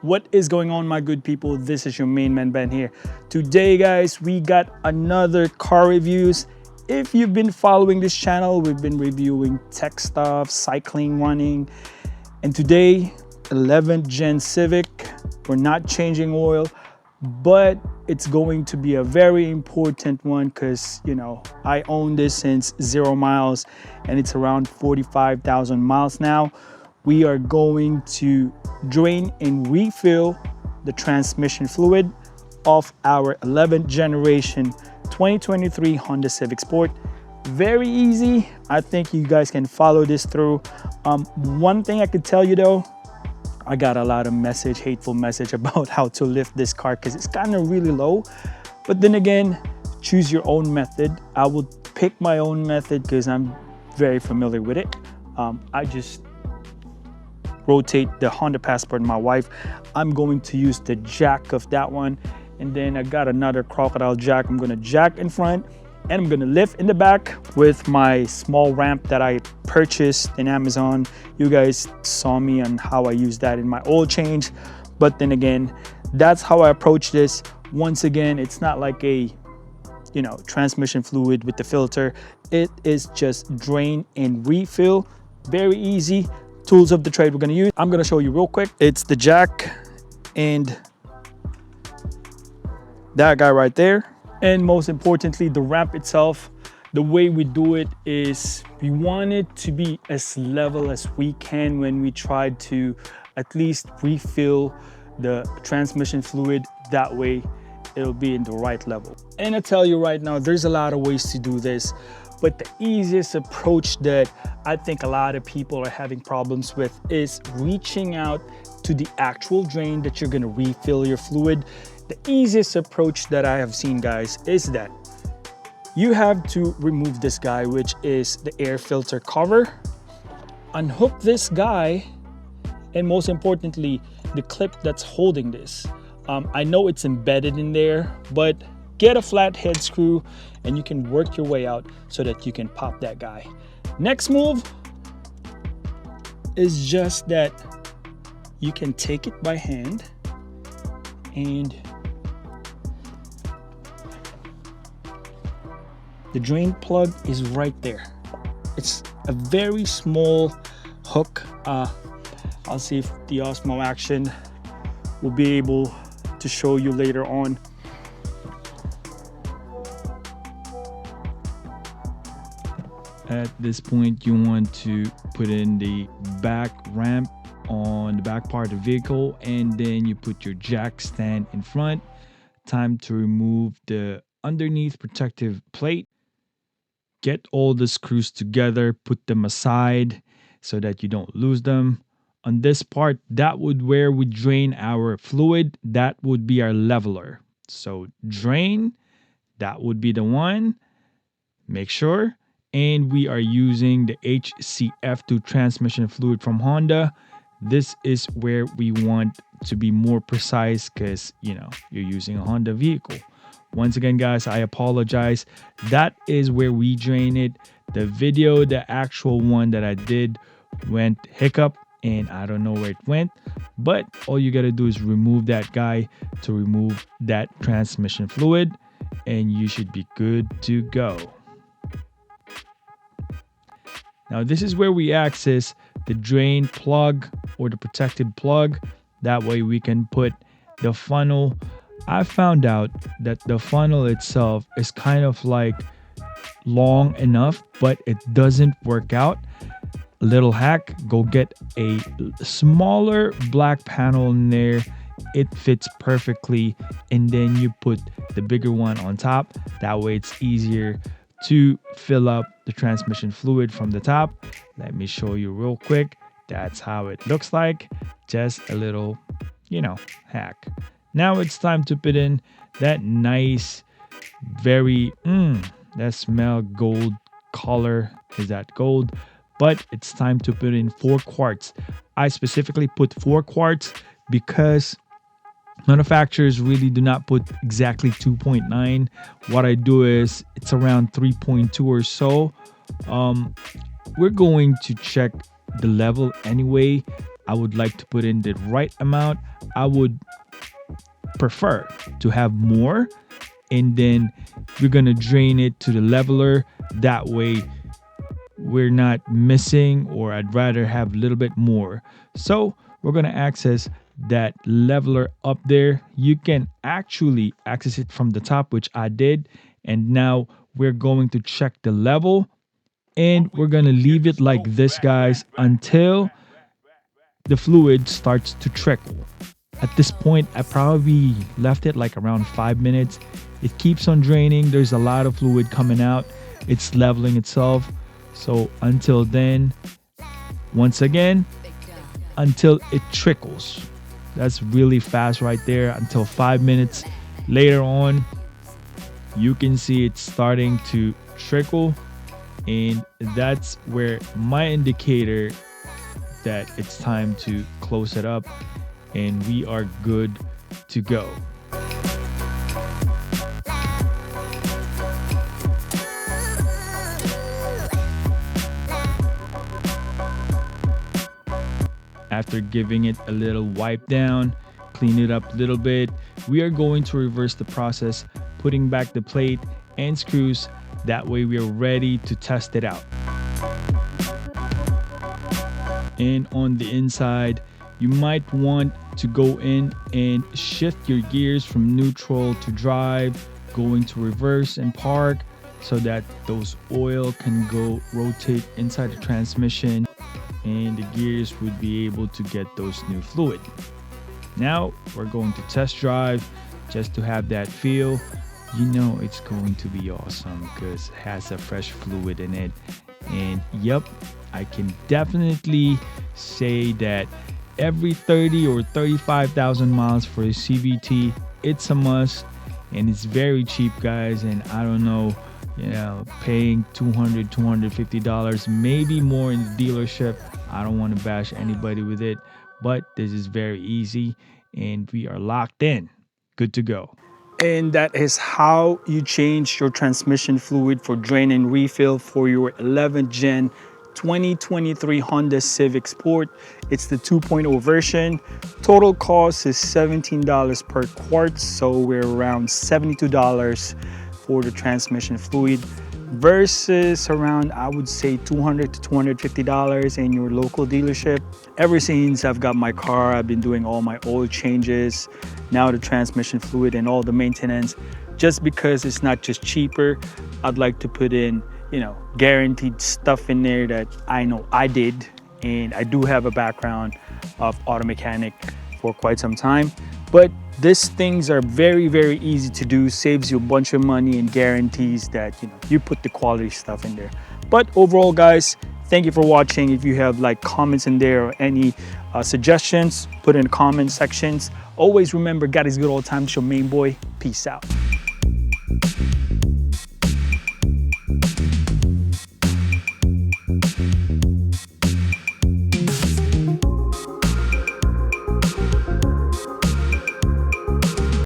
What is going on, my good people? This is your main man Ben here. Today guys, we got another car reviews. If you've been following this channel, we've been reviewing tech stuff, cycling, running, and today 11th gen Civic. We're not changing oil, but it's going to be a very important one because, you know, I own this since 0 miles and it's around 45,000 miles now. We are going to drain and refill the transmission fluid of our 11th generation 2023 Honda Civic Sport. Very easy. I think you guys can follow this through. One thing I could tell you though, I got a lot of hateful message about how to lift this car because it's kind of really low. But then again, choose your own method. I will pick my own method because I'm very familiar with it. I just rotate the Honda Passport, my wife. I'm going to use the jack of that one. And then I got another crocodile jack. I'm gonna jack in front and I'm gonna lift in the back with my small ramp that I purchased in Amazon. You guys saw me on how I use that in my oil change. But then again, that's how I approach this. Once again, it's not like a, you know, transmission fluid with the filter. It is just drain and refill. Very easy. Tools of the trade we're gonna use. I'm gonna show you real quick. It's the jack and that guy right there. And most importantly, the ramp itself. The way we do it is we want it to be as level as we can when we try to at least refill the transmission fluid. That way it'll be in the right level. And I tell you right now, there's a lot of ways to do this, but the easiest approach that I think a lot of people are having problems with is reaching out to the actual drain that you're gonna refill your fluid. The easiest approach that I have seen, guys, is that you have to remove this guy, which is the air filter cover, unhook this guy, and most importantly, the clip that's holding this. I know it's embedded in there, but get a flat head screw and you can work your way out so that you can pop that guy. Next move is just that you can take it by hand and the drain plug is right there. It's a very small hook. I'll see if the Osmo Action will be able to show you later on. At this point, you want to put in the back ramp on the back part of the vehicle, and then you put your jack stand in front. Time to remove the underneath protective plate. Get all the screws together, put them aside so that you don't lose them. On this part, that would where we drain our fluid. That would be our leveler. So drain, that would be the one. Make sure. And we are using the HCF2 transmission fluid from Honda. This is where we want to be more precise because, you know, you're using a Honda vehicle. Once again, guys, I apologize. That is where we drain it. The video, the actual one that I did went hiccup and I don't know where it went. But all you got to do is remove that guy to remove that transmission fluid and you should be good to go. Now, this is where we access the drain plug or the protected plug. That way we can put the funnel. I found out that the funnel itself is kind of like long enough, but it doesn't work out. Little hack, go get a smaller black panel in there. It fits perfectly. And then you put the bigger one on top. That way it's easier to fill up the transmission fluid from the top. Let me show you real quick. That's how it looks like. Just a little, you know, hack. Now it's time to put in that nice, very, that smell gold color. Is that gold? But it's time to put in 4 quarts. I specifically put 4 quarts because manufacturers really do not put exactly 2.9. What I do is it's around 3.2 or so. We're going to check the level anyway I would like to put in the right amount. I would prefer to have more, and then we're gonna drain it to the leveler. That way we're not missing, or I'd rather have a little bit more. So we're gonna access that leveler up there. You can actually access it from the top, which I did. And now we're going to check the level, and we're gonna leave it like this, guys, until the fluid starts to trickle. At this point, I probably left it like around 5 minutes. It keeps on draining. There's a lot of fluid coming out. It's leveling itself. So until then, once again, until it trickles. That's really fast right there. Until 5 minutes later on, you can see it's starting to trickle. And that's where my indicator that it's time to close it up, and we are good to go. After giving it a little wipe down, clean it up a little bit, we are going to reverse the process, putting back the plate and screws. That way we are ready to test it out. And on the inside, you might want to go in and shift your gears from neutral to drive, going to reverse and park, so that those oil can go rotate inside the transmission, and the gears would be able to get those new fluid. Now we're going to test drive just to have that feel. You know it's going to be awesome because it has a fresh fluid in it. And yep, I can definitely say that every 30 or 35,000 miles for a CVT, it's a must. And it's very cheap, guys. And I don't know, paying $200, $250, maybe more in the dealership. I don't want to bash anybody with it, but this is very easy and we are locked in, good to go. And that is how you change your transmission fluid for drain and refill for your 11th gen 2023 Honda Civic Sport. It's the 2.0 version. Total cost is $17 per quart, so we're around $72 for the transmission fluid versus around, I would say, $200 to $250 in your local dealership. Ever since I've got my car, I've been doing all my oil changes, now the transmission fluid and all the maintenance. Just because it's not just cheaper, I'd like to put in, guaranteed stuff in there that I know I did, and I do have a background of auto mechanic for quite some time. But these things are very, very easy to do, saves you a bunch of money and guarantees that you put the quality stuff in there. But overall, guys, thank you for watching. If you have comments in there or any suggestions, put in the comment sections. Always remember, God is good all the time. It's your main boy. Peace out.